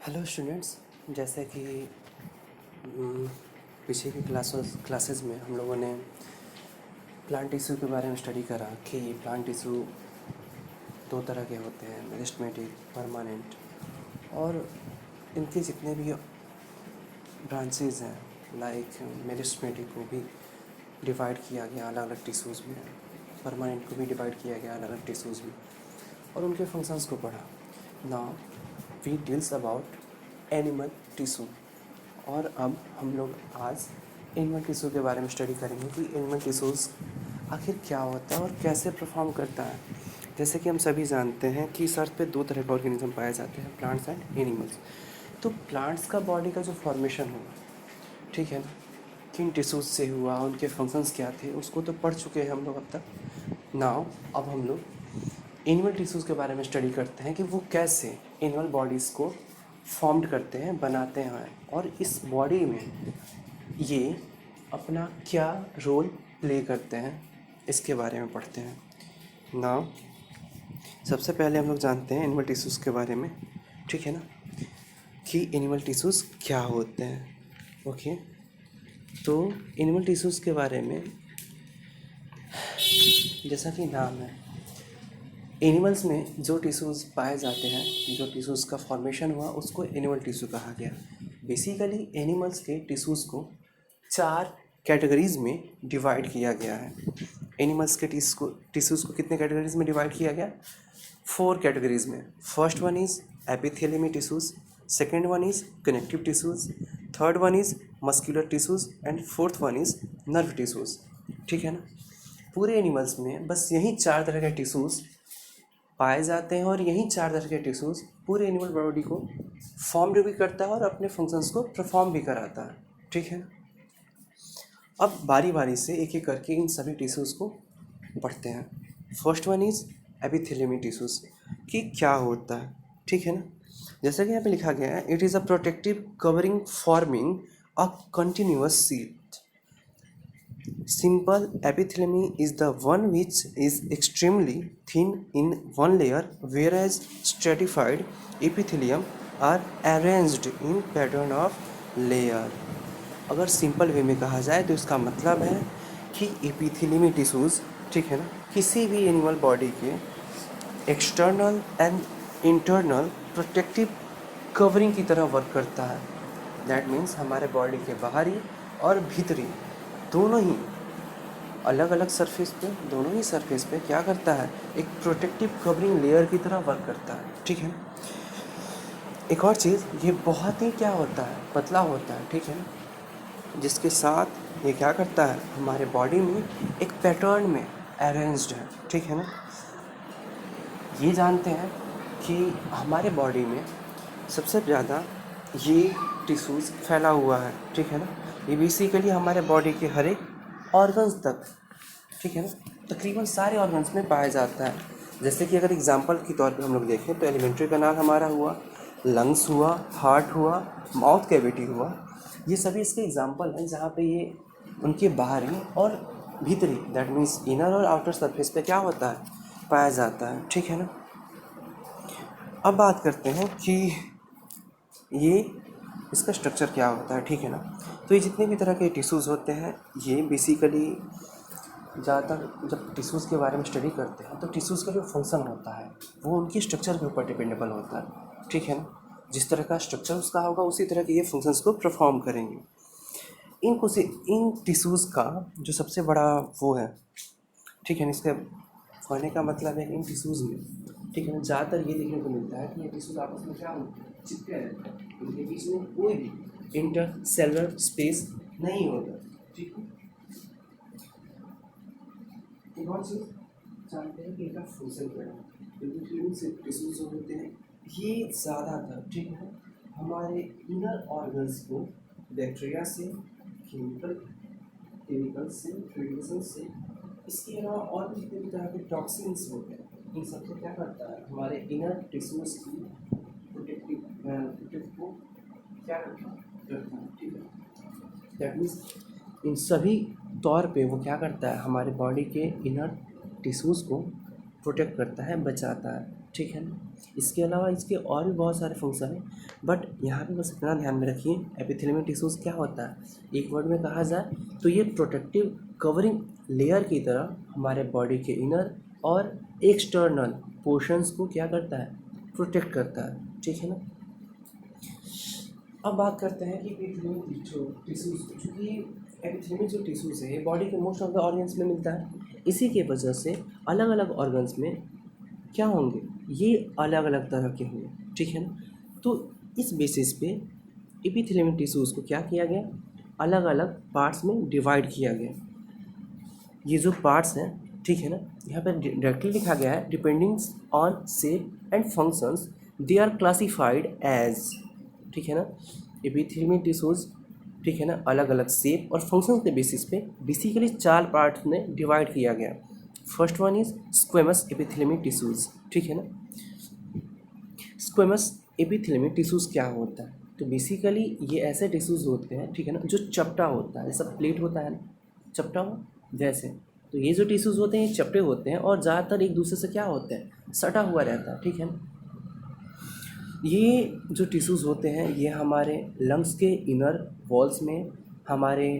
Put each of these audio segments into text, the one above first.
Hello students. जैसे कि पीछे की क्लासेस में हम लोगों ने प्लांट टिश्यू के बारे में स्टडी करा कि प्लांट टिश्यू दो तरह के होते हैं, मेरिस्टेमेटिक, परमानेंट। और इनके जितने भी ब्रांचेस हैं, लाइक मेरिस्टेमेटिक को भी डिवाइड किया गया अलग अलग टिश्यूज़ में, परमानेंट को भी डिवाइड किया गया अलग अलग टिश्यूज़ में, और उनके फंक्शंस को पढ़ा। Now we deals about animal tissue. और अब हम लोग आज एनिमल टिश्यू के बारे में स्टडी करेंगे कि एनिमल टिश्यूज़ आखिर क्या होता है और कैसे परफॉर्म करता है। जैसे कि हम सभी जानते हैं कि इस अर्थ पे दो तरह के ऑर्गेनिज्म पाए जाते हैं, प्लांट्स एंड एनिमल्स। तो प्लांट्स का बॉडी का जो फॉर्मेशन हुआ, ठीक है ना, किन टिश्यूज़ से हुआ, उनके फंक्शंस क्या थे, उसको तो पढ़ चुके हैं हम लोग अब तक। नाउ अब हम लोग एनिमल टिश्यूज़ के बारे में स्टडी करते हैं कि वो कैसे एनिमल बॉडीज़ को फॉर्म्ड करते हैं, बनाते हैं, और इस बॉडी में ये अपना क्या रोल प्ले करते हैं, इसके बारे में पढ़ते हैं। नाउ सबसे पहले हम लोग जानते हैं एनिमल टिश्यूज़ के बारे में, ठीक है ना, कि एनिमल टिश्यूज़ क्या होते हैं। ओके, तो एनिमल टिश्यूज़ के बारे में जैसा कि नाम है, एनिमल्स में जो टिश्यूज़ पाए जाते हैं, जो टिश्यूज़ का फॉर्मेशन हुआ, उसको एनिमल टिश्यू कहा गया। बेसिकली एनिमल्स के टिश्यूज़ को 4 कैटेगरीज़ में डिवाइड किया गया है। एनिमल्स के टिश्यूज़ को कितने कैटेगरीज़ में डिवाइड किया गया? 4 कैटेगरीज़ में। First one is epithelium tissues, second one is connective tissues, third one is muscular tissues and fourth one is nerve tissues. ठीक है ना। पूरे एनिमल्स में बस यही 4 तरह के टिश्यूज़ पाए जाते हैं, और यही 4 तरह के टिश्यूज़ पूरे एनिमल बॉडी को फॉर्म भी करता है और अपने फंक्शंस को परफॉर्म भी कराता है। ठीक है। अब बारी बारी से एक एक करके इन सभी टिश्यूज़ को पढ़ते हैं। First one is epithelium tissues, कि क्या होता है। ठीक है ना। जैसा कि यहाँ पे लिखा गया है, it is a protective covering forming a continuous sheet. Simple epithelium is the one which is extremely thin in one layer, whereas stratified epithelium are arranged in pattern of layer. अगर सिंपल वे में कहा जाए तो इसका मतलब है कि एपिथेलियमी tissues, ठीक है ना, किसी भी एनिमल बॉडी के external and internal protective covering की तरह वर्क करता है। दैट मीन्स हमारे बॉडी के बाहरी और भीतरी दोनों ही अलग अलग सरफेस पे, दोनों ही सरफेस पे क्या करता है, एक प्रोटेक्टिव कवरिंग लेयर की तरह वर्क करता है। ठीक है। एक और चीज़, ये बहुत ही क्या होता है, पतला होता है। ठीक है ना, जिसके साथ ये क्या करता है, हमारे बॉडी में एक पैटर्न में अरेंज्ड है। ठीक है ना। ये जानते हैं कि हमारे बॉडी में सबसे ज़्यादा ये टिश्यूज़ फैला हुआ है। ठीक है ना। ये बेसिकली हमारे बॉडी के हर एक ऑर्गन्स तक, ठीक है ना, तकरीबन सारे ऑर्गन्स में पाया जाता है। जैसे कि अगर एग्जांपल के तौर पे हम लोग देखें तो एलिमेंट्री कैनाल हमारा हुआ, लंग्स हुआ, हार्ट हुआ, माउथ कैविटी हुआ, ये सभी इसके एग्जांपल हैं जहाँ पे ये उनके बाहरी और भीतरी, दैट मीन्स इनर और आउटर सरफेस पे क्या होता है, पाया जाता है। ठीक है ना। अब बात करते हैं कि ये इसका स्ट्रक्चर क्या होता है। ठीक है ना। तो ये जितने भी तरह के टिश्यूज़ होते हैं, ये बेसिकली ज़्यादातर जब टिश्यूज़ के बारे में स्टडी करते हैं तो टिश्यूज़ का जो फंक्शन होता है वो उनकी स्ट्रक्चर के ऊपर डिपेंडेबल होता है। ठीक है ना। जिस तरह का स्ट्रक्चर उसका होगा उसी तरह के ये फंक्शंस को परफॉर्म करेंगे। इन टिश्यूज़ का जो सबसे बड़ा वो है, ठीक है ना, इसके कहने का मतलब है इन टिश्यूज़ में, ठीक है ना, ज़्यादातर ये देखने को मिलता है कि ये टिश्यूज़ आपस में क्या होते हैं, चिपके रहते हैं, इनके बीच में कोई भी इंटर सेलुलर स्पेस नहीं होता। ठीक है। एक और चीज़ जानते हैं कि इनका फंक्शन क्या है। एपिथेलियम से टिश्यूज जो होते हैं ये ज़्यादातर, ठीक है, हमारे इनर ऑर्गन्स को बैक्टीरिया से, केमिकल से, रेडिएशन से, इसके अलावा और भी जितने भी तरह के टॉक्सिन्स होते हैं, इन सबसे क्या करता है, हमारे इनर टिश्यूज की प्रोटेक्टिव को क्या करता है। ठीक है। दैट मीन्स इन सभी तौर पे वो क्या करता है, हमारे बॉडी के इनर टिश्यूज़ को प्रोटेक्ट करता है, बचाता है। ठीक है ना। इसके अलावा इसके और भी बहुत सारे फंक्शन हैं, बट यहाँ पे बस इतना ध्यान में रखिए एपिथेलियम टिश्यूज़ क्या होता है। एक वर्ड में कहा जाए तो ये प्रोटेक्टिव कवरिंग लेयर की तरह हमारे बॉडी के इनर और एक्सटर्नल पोर्शंस को क्या करता है, प्रोटेक्ट करता है, ठीक है ना। अब बात करते हैं कि एपिथेलियम जो टिश्यूज़, चूँकि एपिथेलियम जो टिश्यूज़ है बॉडी के मोस्ट ऑफ द ऑर्गन्स में मिलता है, इसी के वजह से अलग अलग ऑर्गन्स में क्या होंगे, ये अलग अलग तरह के होंगे, ठीक है ना। तो इस बेसिस पे एपिथेलियम टिश्यूज़ को क्या किया गया, अलग अलग पार्ट्स में डिवाइड किया गया। ये जो पार्ट्स हैं, ठीक है ना, यहाँ पर डायरेक्टली लिखा गया है depending on shape and functions they are classified as, ठीक है ना। एपिथेलियम टिश्यूज़, ठीक है ना, अलग अलग शेप और फंक्शन के बेसिस पे बेसिकली 4 पार्ट्स में डिवाइड किया गया। First one is squamous epithelium tissues, ठीक है ना। स्क्वेमस एपिथेलियम टिश्यूज़ क्या होता है, तो बेसिकली ये ऐसे टिश्यूज़ होते हैं, ठीक है ना, जो चपटा होता है, जैसा प्लेट होता है ना चपटा हुआ, वैसे। तो ये जो टिश्यूज़ होते हैं ये चपटे होते हैं और ज़्यादातर एक दूसरे से क्या होते हैं, सटा हुआ रहता है, ठीक है ना। ये जो टिश्यूज़ होते हैं ये हमारे लंग्स के इनर वॉल्स में, हमारे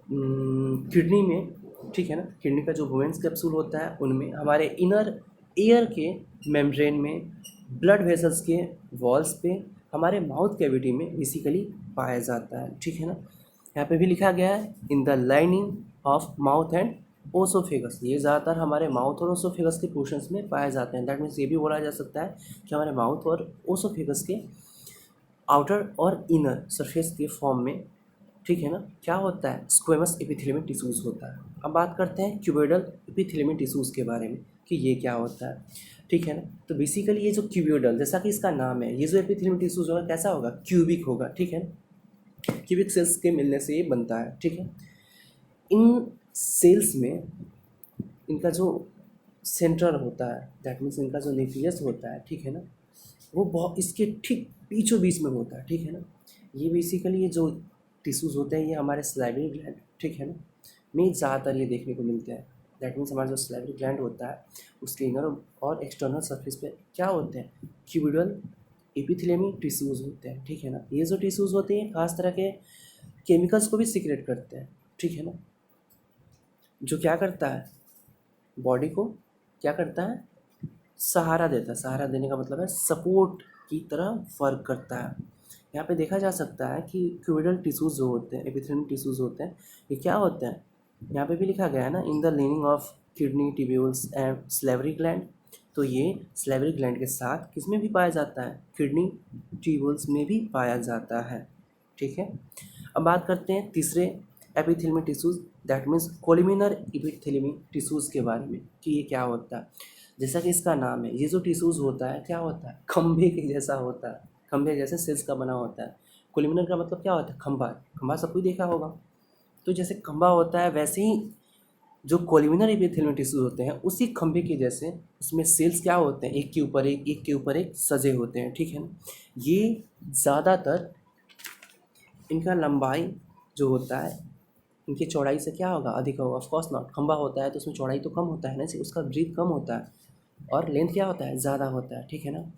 किडनी में, ठीक है ना, किडनी का जो वुमेन्स कैप्सूल होता है उनमें, हमारे इनर एयर के मेम्ब्रेन में, ब्लड वेसल्स के वॉल्स पे, हमारे माउथ कैविटी में बेसिकली पाया जाता है, ठीक है ना। यहाँ पे भी लिखा गया है in the lining of mouth and oesophagus, ये ज़्यादातर हमारे माउथ और ओसोफेगस के पोर्शंस में पाए जाते हैं। दैट मीन्स ये भी बोला जा सकता है कि हमारे माउथ और ओसोफेगस के आउटर और इनर सरफेस के फॉर्म में, ठीक है ना, क्या होता है, स्क्वेमस एपिथेलियम टिश्यूज़ होता है। अब बात करते हैं क्यूबोइडल एपिथेलियम टिश्यूज़ के बारे में कि ये क्या होता है, ठीक है ना। तो बेसिकली ये जो क्यूबोइडल, जैसा कि इसका नाम है, ये जो एपिथेलियम टिश्यूज़ होगा कैसा होगा, क्यूबिक होगा, ठीक है ना। क्यूबिक सेल्स के मिलने से ये बनता है, ठीक है। इन सेल्स में इनका जो सेंटर होता है, दैट मीन्स इनका जो न्यूक्लियस होता है, ठीक है ना, वो बहुत इसके ठीक बीचों बीच में होता है, ठीक है ना। ये बेसिकली ये जो टिश्यूज़ होते हैं ये हमारे सलाइवरी ग्लैंड, ठीक है ना, में ज़्यादातर ये देखने को मिलते हैं। दैट मीन्स हमारा जो सलाइवरी ग्लैंड होता है उसके इनर और एक्सटर्नल सरफेस पे क्या होते हैं, क्यूबिडल एपिथेलियम टिश्यूज़ होते हैं, ठीक है ना। ये जो टिश्यूज़ होते हैं खास तरह के केमिकल्स को भी सीक्रेट करते हैं, ठीक है ना, जो क्या करता है, बॉडी को क्या करता है, सहारा देता है। सहारा देने का मतलब है सपोर्ट की तरह वर्क करता है। यहाँ पे देखा जा सकता है कि क्यूबिडल टिश्यूज़ जो होते हैं, एपिथेलियम टिश्यूज़ होते हैं, ये क्या होते हैं, यहाँ पे भी लिखा गया है ना in the lining of kidney tubules and salivary gland. तो ये सलेवरी ग्लैंड के साथ किस में भी पाया जाता है, किडनी ट्यूब्यूल्स में भी पाया जाता है, ठीक है। अब बात करते हैं तीसरे epithelium tissues, that means columnar epithelium tissues के बारे में कि ये क्या होता है। जैसा कि इसका नाम है, ये जो टिश्यूज़ होता है क्या होता है, खंभे के जैसा होता है, खंभे जैसे सेल्स का बना होता है। कोलिमिनर का मतलब क्या होता है, खंभा। खंभा सब कोई देखा होगा, तो जैसे खंभा होता है वैसे ही जो कोलिमिनर एपिथेलियम टिश्यूज़ होते हैं उसी खंभे के जैसे उसमें सेल्स क्या होते हैं, एक के ऊपर एक, एक के ऊपर एक सजे होते हैं, ठीक है ना। ये ज़्यादातर इनका लंबाई जो होता है इनकी चौड़ाई से क्या होगा, अधिक होगा, ऑफ कोर्स नॉट। खंभा होता है तो उसमें चौड़ाई तो कम होता है ना, उसका ब्रीथ कम होता है और लेंथ क्या होता है, ज़्यादा होता है, ठीक है ना।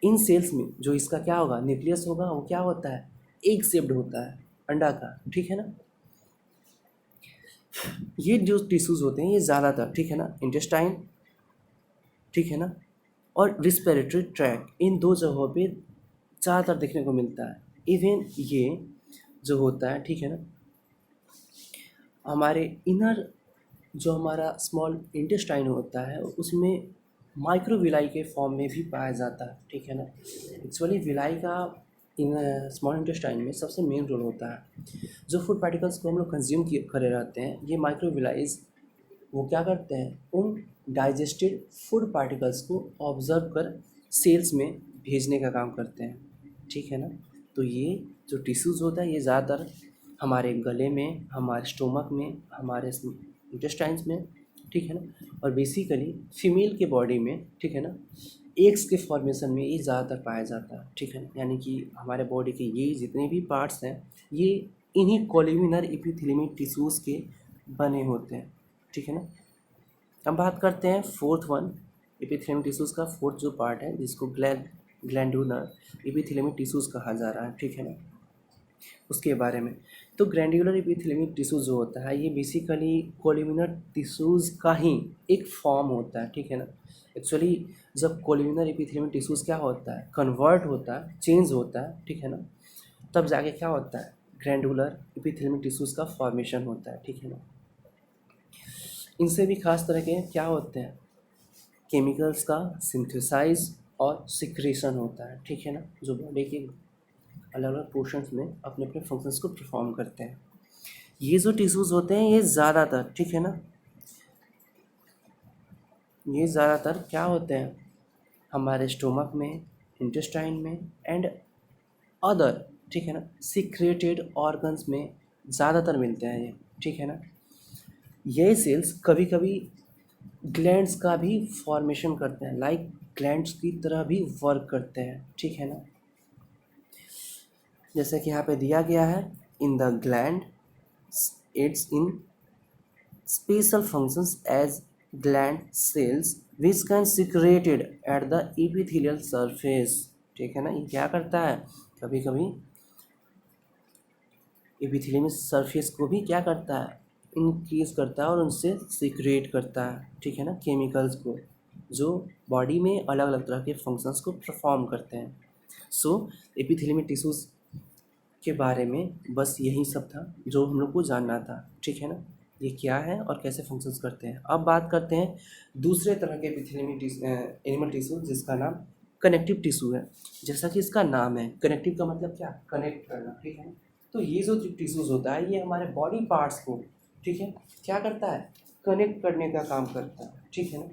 इन सेल्स में जो इसका क्या होगा, न्यूक्लियस होगा, वो क्या होता है, एग शेप्ड होता है, अंडा का, ठीक है ना। ये जो टिश्यूज़ होते हैं ये ज़्यादातर, ठीक है ना, इंटेस्टाइन, ठीक है ना, और रिस्पिरेटरी ट्रैक, इन दो जगहों पे ज़्यादातर देखने को मिलता है। इवन ये जो होता है, ठीक है ना, हमारे इनर जो हमारा स्मॉल इंटेस्टाइन होता है उसमें माइक्रोविलाई के फॉर्म में भी पाया जाता है, ठीक है ना। एक्चुअली विलाई का इन स्मॉल इंटेस्टाइन में सबसे मेन रोल होता है। जो फूड पार्टिकल्स को हम लोग कंज्यूम करे रहते हैं, ये माइक्रोविलाइज वो क्या करते हैं, उन डाइजेस्टेड फूड पार्टिकल्स को ऑब्जर्व कर सेल्स में भेजने का काम करते हैं, ठीक है ना। तो ये जो टिश्यूज़ होता है ये ज़्यादातर हमारे गले में, हमारे स्टोमक में, हमारे इंटेस्टाइन्स में, ठीक है ना, और बेसिकली फीमेल के बॉडी में, ठीक है ना, एग्स के फॉर्मेशन में ये ज़्यादातर पाया जाता है, ठीक है ना। यानी कि हमारे बॉडी के ये जितने भी पार्ट्स हैं ये इन्हीं कोलिमिनर एपिथेलियम टिश्यूज़ के बने होते हैं, ठीक है ना। अब बात करते हैं फोर्थ वन, एपिथेलियम टिश्यूज़ का फोर्थ जो पार्ट है जिसको ग्लैंडुलर एपिथेलियम टिश्यूज़ कहा जा रहा है, ठीक है ना, उसके बारे में। तो ग्लैंडुलर एपिथेलियम टिश्यूज जो होता है ये बेसिकली कोल्यूमिनर टिश्यूज़ का ही एक फॉर्म होता है, ठीक है ना। एक्चुअली जब कोल्यूमिनर एपिथेलियम टिश्यूज़ क्या होता है, कन्वर्ट होता है, चेंज होता है, ठीक है ना, तब जाके क्या होता है, ग्लैंडुलर एपिथेलियम टिश्यूज़ का फॉर्मेशन होता है, ठीक है ना। इनसे भी खास तरह के क्या होते हैं, केमिकल्स का सिंथेसाइज और सिक्रेशन होता है, ठीक है ना, जो बॉडी के अलग अलग पोर्शंस में अपने अपने फंक्शंस को परफॉर्म करते हैं। ये जो टिश्यूज़ होते हैं ये ज़्यादातर, ठीक है ना, ये ज़्यादातर क्या होते हैं, हमारे स्टोमक में, इंटेस्टाइन में एंड अदर, ठीक है ना, सिक्रेटेड ऑर्गन्स में ज़्यादातर मिलते हैं ये, ठीक है ना। ये सेल्स कभी कभी ग्लैंड्स का भी फॉर्मेशन करते हैं, लाइक ग्लैंड्स की तरह भी वर्क करते हैं, ठीक है ना। जैसे कि यहाँ पे दिया गया है, in the gland it's in special functions as gland cells which can secreted at the epithelial surface, ठीक है ना। ये क्या करता है, कभी कभी एपिथेलियल सरफेस को भी क्या करता है, इंक्रीज करता है और उनसे सीक्रेट करता है, ठीक है ना, केमिकल्स को जो बॉडी में अलग अलग तरह के फंक्शंस को परफॉर्म करते हैं। सो एपिथेलियल टिश्यूज़ के बारे में बस यही सब था जो हम लोग को जानना था, ठीक है ना, ये क्या है और कैसे फंक्शंस करते हैं। अब बात करते हैं दूसरे तरह के एपिथेलियल एनिमल टिश्यू जिसका नाम कनेक्टिव टिश्यू है। जैसा कि इसका नाम है, कनेक्टिव का मतलब क्या, कनेक्ट करना, ठीक है। तो ये जो टिश्यूज़ होता है ये हमारे बॉडी पार्ट्स को, ठीक है, क्या करता है, कनेक्ट करने का काम करता है, ठीक है ना।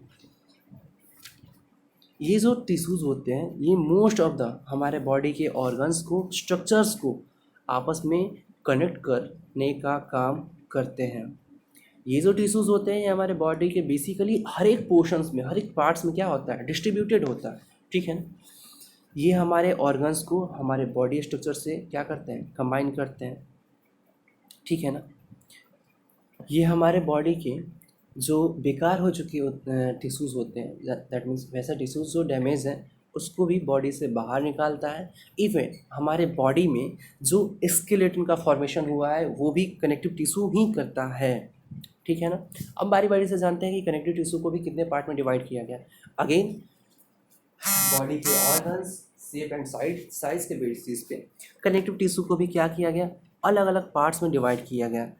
ये जो टिश्यूज़ होते हैं ये मोस्ट ऑफ द हमारे बॉडी के ऑर्गन्स को, स्ट्रक्चर्स को आपस में कनेक्ट करने का काम करते हैं। ये जो टिश्यूज़ होते हैं ये हमारे बॉडी के बेसिकली हर एक पोर्शंस में, हर एक पार्ट्स में क्या होता है, डिस्ट्रीब्यूटेड होता है, ठीक है ना। ये हमारे ऑर्गन्स को हमारे बॉडी स्ट्रक्चर से क्या करते हैं, कंबाइन करते हैं, ठीक है ना। ये हमारे बॉडी के जो बेकार हो चुके टिश्यूज़ होते हैं, दैट मीन्स वैसा टिश्यूज़ जो डैमेज है उसको भी बॉडी से बाहर निकालता है। इवन हमारे बॉडी में जो स्केलेटन का फॉर्मेशन हुआ है वो भी कनेक्टिव टिश्यू ही करता है, ठीक है ना। अब बारी बारी से जानते हैं कि कनेक्टिव टिश्यू को भी कितने पार्ट में डिवाइड किया गया। अगेन बॉडी के ऑर्गन्स, शेप एंड साइज के बेसिस पे कनेक्टिव टिश्यू को भी क्या किया गया, अलग अलग पार्ट्स में डिवाइड किया गया।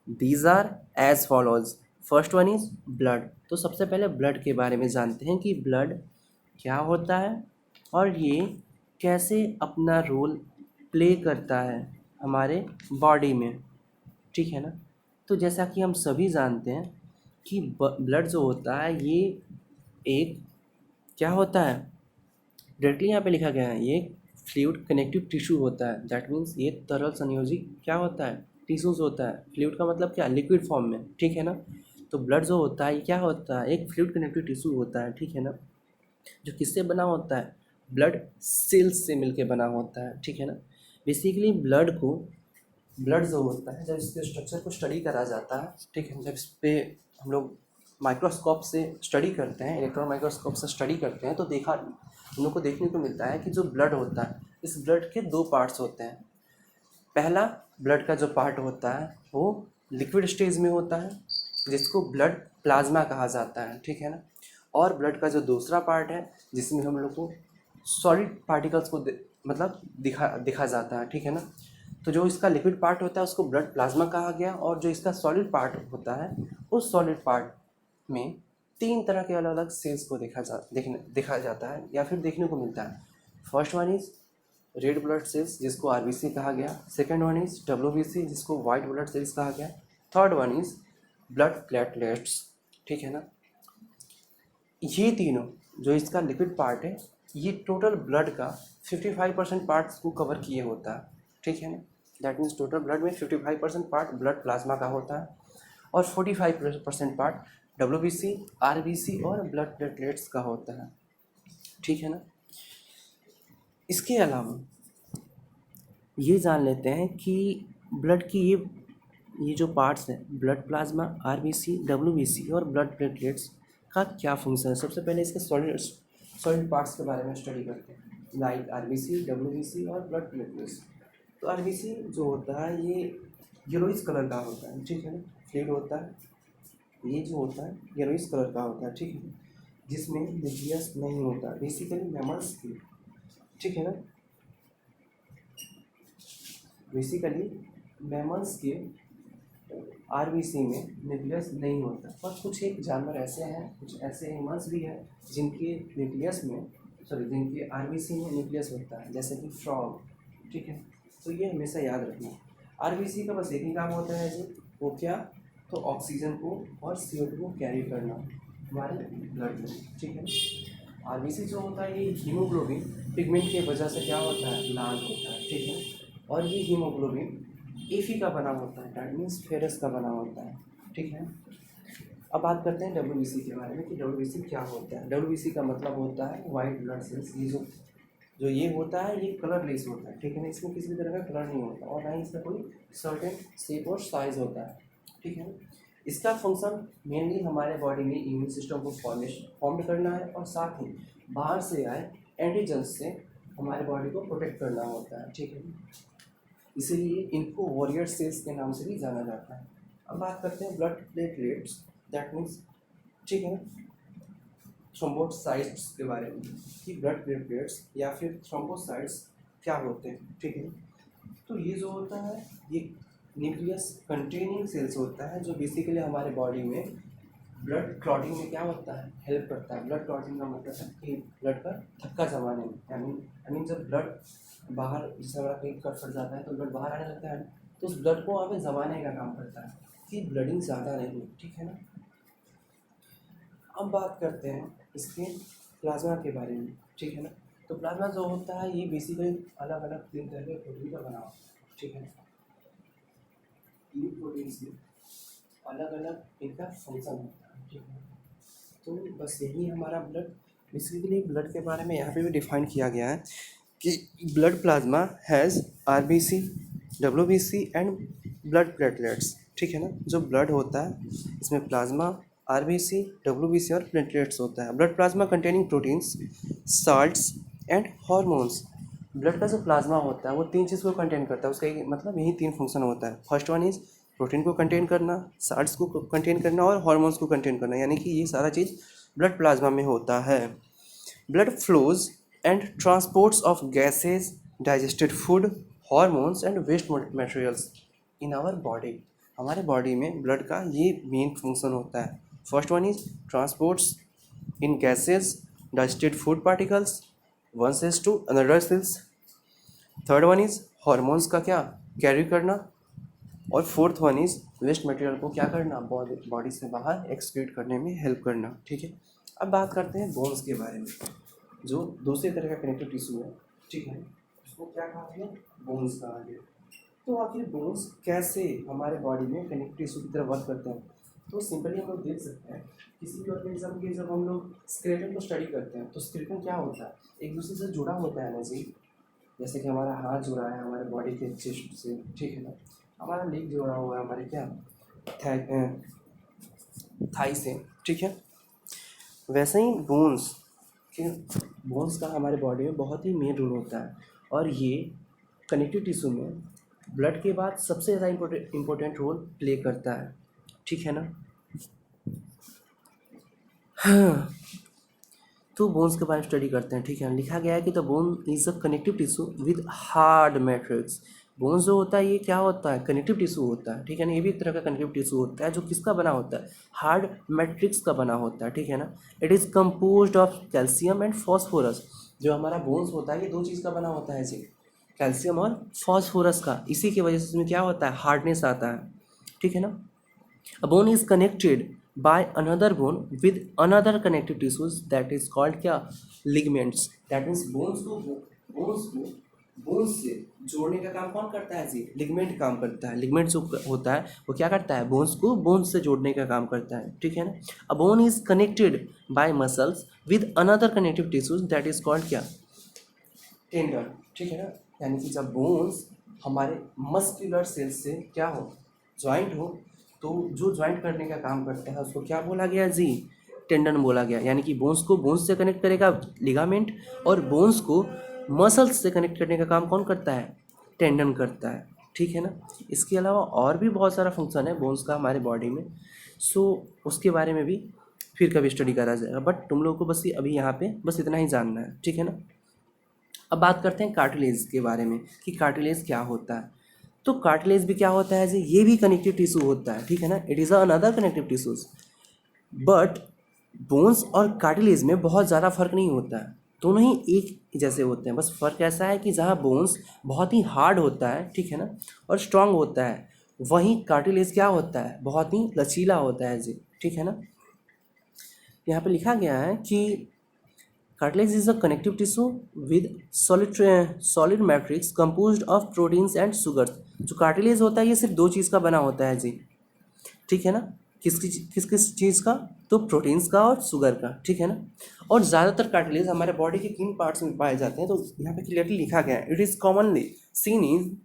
These are as follows. First one is blood. तो सबसे पहले ब्लड के बारे में जानते हैं कि ब्लड क्या होता है और ये कैसे अपना रोल प्ले करता है हमारे बॉडी में, ठीक है ना। तो जैसा कि हम सभी जानते हैं कि ब्लड जो होता है ये एक क्या होता है, डायरेक्टली यहाँ पे लिखा गया है, ये फ्लूइड कनेक्टिव टिश्यू होता है। दैट मीन्स ये तरल संयोजी क्या होता है, टिश्यूज होता है। फ्लूइड का मतलब क्या, लिक्विड फॉर्म में, ठीक है ना। तो ब्लड जो होता है ये क्या होता है, एक फ्लूइड कनेक्टिव टिश्यू होता है, ठीक है ना, जो किससे बना होता है, ब्लड सेल्स से मिलके बना होता है, ठीक है ना। बेसिकली ब्लड जो होता है जब इसके स्ट्रक्चर को स्टडी करा जाता है, ठीक है, जब इस पर हम लोग माइक्रोस्कोप से स्टडी करते हैं, इलेक्ट्रॉन माइक्रोस्कोप से स्टडी करते हैं, तो हम लोग को देखने को मिलता है कि जो ब्लड होता है इस ब्लड के दो पार्ट्स होते हैं। पहला ब्लड का जो पार्ट होता है वो लिक्विड स्टेज में होता है जिसको ब्लड प्लाज्मा कहा जाता है, ठीक है ना। और ब्लड का जो दूसरा पार्ट है जिसमें हम लोग को सॉलिड पार्टिकल्स को मतलब दिखा जाता है, ठीक है ना। तो जो इसका लिक्विड पार्ट होता है उसको ब्लड प्लाज्मा कहा गया, और जो इसका सॉलिड पार्ट होता है उस सॉलिड पार्ट में तीन तरह के अलग अलग सेल्स को देखा जाता है या फिर देखने को मिलता है। First one is red blood cells जिसको आरबीसी कहा गया, सेकेंड वन इज डब्ल्यूबीसी जिसको वाइट ब्लड सेल्स कहा गया, third one is blood platelets, ठीक है ना। ये तीनों जो इसका लिक्विड पार्ट है ये टोटल ब्लड का 55% पार्ट्स को कवर किए होता है, ठीक है ना। दैट मीन्स टोटल ब्लड में 55% पार्ट ब्लड प्लाज्मा का होता है और 45% पार्ट डब्ल्यूबीसी, आरबीसी और ब्लड प्लेटलेट्स का होता है, ठीक है ना। इसके अलावा ये जान लेते हैं कि ब्लड की ये जो पार्ट्स हैं, ब्लड प्लाज्मा, आरबीसी, डब्ल्यूबीसी और ब्लड प्लेटलेट्स, का क्या फंक्शन है। सबसे पहले इसके सॉलिड पार्ट्स के बारे में स्टडी करते हैं, लाइक आरबीसी, डब्ल्यूबीसी और ब्लड प्लेटलेट्स। तो आरबीसी जो होता है ये येलोइश कलर का होता है, ठीक है ना, फ्लूइड होता है, ये जो होता है येलोइश कलर का होता है, ठीक है, जिसमें न्यूक्लियस नहीं होता, बेसिकली मैमल्स की, ठीक है ना, बेसिकली मैमल्स के आरबीसी में न्यूक्लियस नहीं होता। पर कुछ एक जानवर ऐसे हैं, कुछ ऐसे एनिमल्स भी हैं जिनके न्यूक्लियस में जिनके आरबीसी में न्यूक्लियस होता है, जैसे कि फ्रॉग, ठीक है। तो ये हमेशा याद रखना, आरबीसी का बस एक ही काम होता है जी, वो क्या, तो ऑक्सीजन को और CO2 को कैरी करना हमारे ब्लड में, ठीक है। आरबीसी जो होता है ये हीमोग्लोबिन पिगमेंट की वजह से क्या होता है, लाल होता है, ठीक है। और ये हीमोग्लोबिन एफी का बना होता है, दैट मीन्स फेरस का बना होता है, ठीक है। अब बात करते हैं डब्ल्यूबीसी के बारे में कि डब्ल्यूबीसी क्या होता है। डब्ल्यूबीसी का मतलब होता है वाइट ब्लड सेल्स। ये जो ये होता है ये कलरलेस होता है, ठीक है ना, इसमें किसी भी तरह का कलर नहीं होता और ना ही इसका कोई सर्टेन शेप और साइज होता है, ठीक है। इसका फंक्शन मेनली हमारे बॉडी में इम्यून सिस्टम को फॉर्म करना है और साथ ही बाहर से आए एंटीजेंस से हमारे बॉडी को प्रोटेक्ट करना होता है, ठीक है। इसीलिए इनको वॉरियर सेल्स के नाम से भी जाना जाता है। अब बात करते हैं ब्लड प्लेटलेट्स, दैट मीन्स, ठीक है ना, थ्रोम्बोसाइट्स के बारे में कि ब्लड प्लेटलेट्स या फिर थ्रोम्बोसाइट्स क्या होते हैं, ठीक है। तो ये जो होता है ये न्यूक्लियस कंटेनिंग सेल्स होता है जो बेसिकली हमारे बॉडी में ब्लड क्लॉटिंग में क्या होता है, हेल्प करता है। ब्लड क्लॉटिंग का मतलब है कि ब्लड का थक्का जमाने में, आई मीन जब ब्लड बाहर, जैसे हमारा कहीं कट फट जाता है तो ब्लड बाहर आने लगता है, तो उस ब्लड को वहाँ पे जमाने का काम करता है कि ब्लडिंग ज़्यादा नहीं हो, ठीक है ना। अब बात करते हैं इसके प्लाज्मा के बारे में, ठीक है ना। तो प्लाज्मा जो होता है ये बेसिकली अलग अलग तीन तरह के प्रोटीन का बना होता है, ठीक है। इन प्रोटीन से अलग अलग इनका फंक्शन होता है, ठीक है। तो बस यही हमारा ब्लड, बेसिकली ब्लड के बारे में यहाँ पे भी डिफाइन किया गया है कि blood plasma has RBC, WBC and blood platelets, ठीक है ना। जो ब्लड होता है इसमें प्लाज्मा, आरबीसी, डब्ल्यूबीसी और प्लेटलेट्स होता है। Blood plasma containing proteins, salts and hormones. Blood का जो प्लाज्मा होता है वो तीन चीज़ को कंटेन करता है, उसका मतलब यही तीन फंक्शन होता है। फर्स्ट वन इज़ प्रोटीन को कंटेन करना, साल्ट्स को कंटेन करना और हार्मोन्स को कंटेन करना, यानी कि ये सारा चीज़ ब्लड प्लाज्मा में होता है। Blood flows and transports of gases, digested food, hormones and waste materials in our body. हमारे बॉडी में ब्लड का ये मेन फंक्शन होता है। First one is transports in gases, digested food particles one cells to another cells. Third one is hormones का क्या, carry करना। और fourth one is waste material को क्या करना, बॉडी से बाहर एक्सक्रीट करने में हेल्प करना, ठीक है। अब बात करते हैं बोन्स के बारे में, जो दूसरे तरह का कनेक्टिव टिश्यू है, ठीक है, उसको क्या कहा गया, बोन्स कहा गया। तो आखिर बोन्स कैसे हमारे बॉडी में कनेक्टिव टिश्यू की तरह वर्क करते हैं। तो सिंपली हम लोग देख सकते हैं किसी भी ऑर्गेनिज्म के जब हम लोग स्केलेटन को स्टडी करते हैं तो स्केलेटन क्या होता है, एक दूसरे से जुड़ा होता है ना जी। जैसे कि हमारा हाथ जुड़ा है हमारे बॉडी के चेस्ट से, ठीक है ना, हमारा लेग जोड़ा हुआ है हमारे क्या, थाई से, ठीक है। वैसे ही बोन्स का हमारे बॉडी में बहुत ही मेन रोल होता है और ये कनेक्टिव टिश्यू में ब्लड के बाद सबसे ज़्यादा इम्पोर्टेंट रोल प्ले करता है, ठीक है ना। हाँ, तो बोन्स के बारे में स्टडी करते हैं, ठीक है। लिखा गया है कि the bone is a connective tissue with hard matrix. Bones जो होता है ये क्या होता है, कनेक्टिव टिश्यू होता है, ठीक है ना। ये भी एक तरह का कनेक्टिव टिश्यू होता है जो किसका बना होता है, हार्ड मैट्रिक्स का बना होता है, ठीक है ना। It is composed of calcium and phosphorus. जो हमारा बोन्स होता है ये दो चीज़ का बना होता है जी, कैल्शियम और फॉस्फोरस का। इसी की वजह से इसमें क्या होता है, हार्डनेस आता है, ठीक है ना। A bone is connected by another bone with another connective tissues that is called क्या, ligaments. That means बोन्स से जोड़ने का काम कौन करता है जी, लिगमेंट काम करता है। लिगमेंट जो होता है वो क्या करता है, बोन्स को बोन्स से जोड़ने का काम करता है, ठीक है ना। A bone is connected by muscles with another connective tissues that is called क्या, टेंडन, ठीक है ना। यानी कि जब बोन्स हमारे मस्कुलर सेल्स से क्या हो, ज्वाइंट हो, तो जो ज्वाइंट करने का काम करता है उसको क्या बोला गया जी, टेंडन बोला गया, यानी कि बोन्स को बोन्स से कनेक्ट करेगा लिगामेंट, और बोन्स को मसल्स से कनेक्ट करने का काम कौन करता है? टेंडन करता है, ठीक है ना। इसके अलावा और भी बहुत सारा फंक्शन है बोन्स का हमारे बॉडी में, सो उसके बारे में भी फिर कभी स्टडी करा जाएगा, बट तुम लोगों को बस अभी यहाँ पे बस इतना ही जानना है, ठीक है ना। अब बात करते हैं कार्टिलेज के बारे में कि कार्टिलेज क्या होता है। तो कार्टिलेज भी क्या होता है जी? ये भी कनेक्टिव टिश्यू होता है, ठीक है ना। It is another connective tissues, but bones और कार्टिलेज में बहुत ज़्यादा फर्क नहीं होता है, दोनों ही एक जैसे होते हैं। बस फर्क ऐसा है कि जहाँ बोन्स बहुत ही हार्ड होता है, ठीक है ना, और स्ट्रांग होता है, वहीं कार्टिलेज क्या होता है? बहुत ही लचीला होता है जी, ठीक है ना। यहाँ पे लिखा गया है कि cartilage is a connective tissue with solid matrix composed of proteins and sugars। जो कार्टिलेज होता है ये सिर्फ दो चीज़ का बना होता है जी, ठीक है ना। किस किस चीज़ का? तो प्रोटीन्स का और शुगर का, ठीक है ना। और ज़्यादातर कार्टिलेज हमारे बॉडी के किन पार्ट्स में पाए जाते हैं? तो यहाँ पे क्लियरली लिखा गया है, it is commonly seen in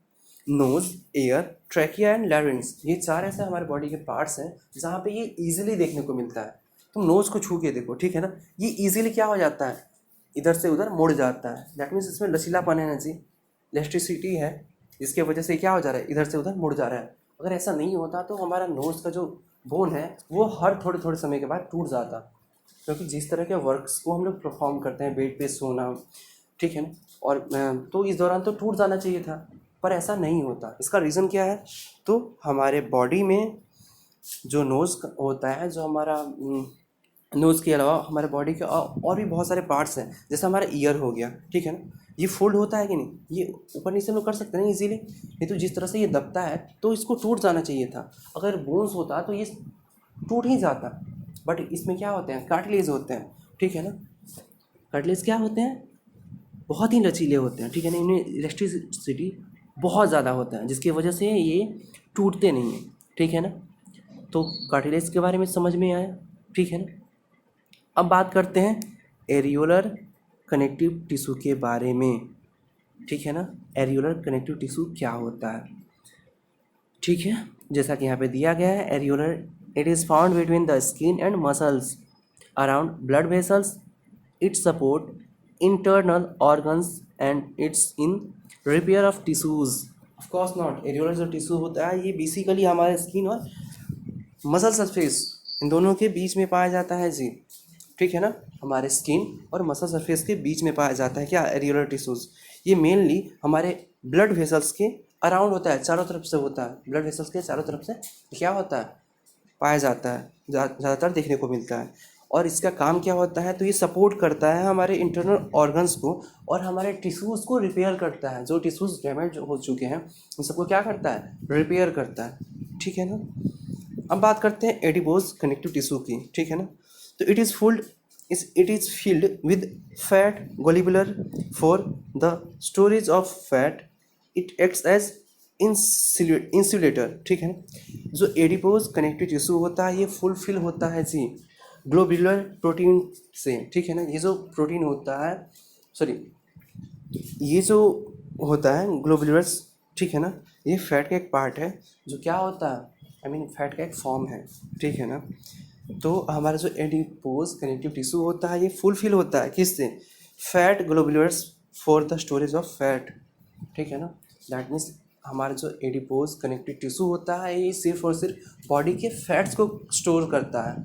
knows, air, trachea and larynx. ये चार ऐसे हमारे बॉडी के पार्ट्स हैं जहाँ पे ये ईजिली देखने को मिलता है। तुम नोज को छू के देखो, ठीक है ना, ये ईजिली क्या हो जाता है? इधर से उधर मुड़ जाता है। दैट मीन्स इसमें लचीलापन है ना जी, इलास्टिसिटी है, जिसके वजह से क्या हो जा रहा है? इधर से उधर मुड़ जा रहा है। अगर ऐसा नहीं होता तो हमारा नोज का जो बोन है वो हर थोड़े थोड़े समय के बाद टूट जाता, क्योंकि जिस तरह के वर्क्स को हम लोग परफॉर्म करते हैं, बेड पे सोना, ठीक है ना, और तो इस दौरान तो टूट जाना चाहिए था, पर ऐसा नहीं होता। इसका रीज़न क्या है? तो हमारे बॉडी में जो नोज़ होता है, जो हमारा नोज़ के अलावा हमारे बॉडी के और भी बहुत सारे पार्ट्स हैं, जैसे हमारा ईयर हो गया, ठीक है ना, ये फोल्ड होता है कि नहीं? ये ऊपर नीचे हम लोग कर सकते हैं ना इजीली, नहीं तो जिस तरह से ये दबता है तो इसको टूट जाना चाहिए था। अगर बोन्स होता तो ये टूट ही जाता, बट इसमें क्या होते हैं? कार्टिलेज होते हैं, ठीक है ना। कार्टिलेज क्या होते हैं? बहुत ही लचीले होते हैं, ठीक है ना। इनमें इलेक्ट्रिसिटी बहुत ज़्यादा होता है, जिसकी वजह से ये टूटते नहीं हैं, ठीक है ना। तो कार्टिलेज के बारे में समझ में आया, ठीक है ना। अब बात करते हैं एरियोलर कनेक्टिव टिश्यू के बारे में, ठीक है ना। एरियोलर कनेक्टिव टिश्यू क्या होता है, ठीक है। जैसा कि यहाँ पे दिया गया है, areolar it is found between the skin and muscles around blood vessels, it support internal organs and it's in repair of tissues. Of course not, areolar जो टिश्यू होता है ये बेसिकली हमारे स्किन और मसल सरफेस इन दोनों के बीच में पाया जाता है जी, ठीक है ना। हमारे स्किन और मसल सरफेस के बीच में पाया जाता है क्या? Areolar tissues. ये मेनली हमारे ब्लड वेसल्स के अराउंड होता है, चारों तरफ से होता है। ब्लड वेसल्स के चारों तरफ से क्या होता है? पाया जाता है, ज़्यादातर देखने को मिलता है। और इसका काम क्या होता है? तो ये सपोर्ट करता है हमारे इंटरनल ऑर्गन्स को और हमारे टिश्यूज़ को रिपेयर करता है। जो टिश्यूज़ डैमेज हो चुके हैं उन सबको क्या करता है? रिपेयर करता है, ठीक है ना। अब बात करते हैं एडिपोज कनेक्टिव टिश्यू की, ठीक है ना। तो it is filled with fat globular for the storage of fat, it acts as insulator, ठीक है ना। जो एडिपोज कनेक्टिव टिश्यू होता है ये फुलफिल होता है जी ग्लोबुलर प्रोटीन से, ठीक है ना। ये जो प्रोटीन होता है, सॉरी, ये जो होता है ग्लोबुलर्स, ठीक है ना, ये फैट का एक पार्ट है जो क्या होता है? फैट का एक फॉर्म है, ठीक है ना। तो हमारा जो एडिपोज कनेक्टिव टिश्यू होता है ये फुलफिल होता है किससे? Fat globulars for the storage of fat, ठीक है ना। दैट मीन्स हमारा जो एडिपोज कनेक्टिव टिश्यू होता है ये सिर्फ और सिर्फ बॉडी के फैट्स को स्टोर करता है।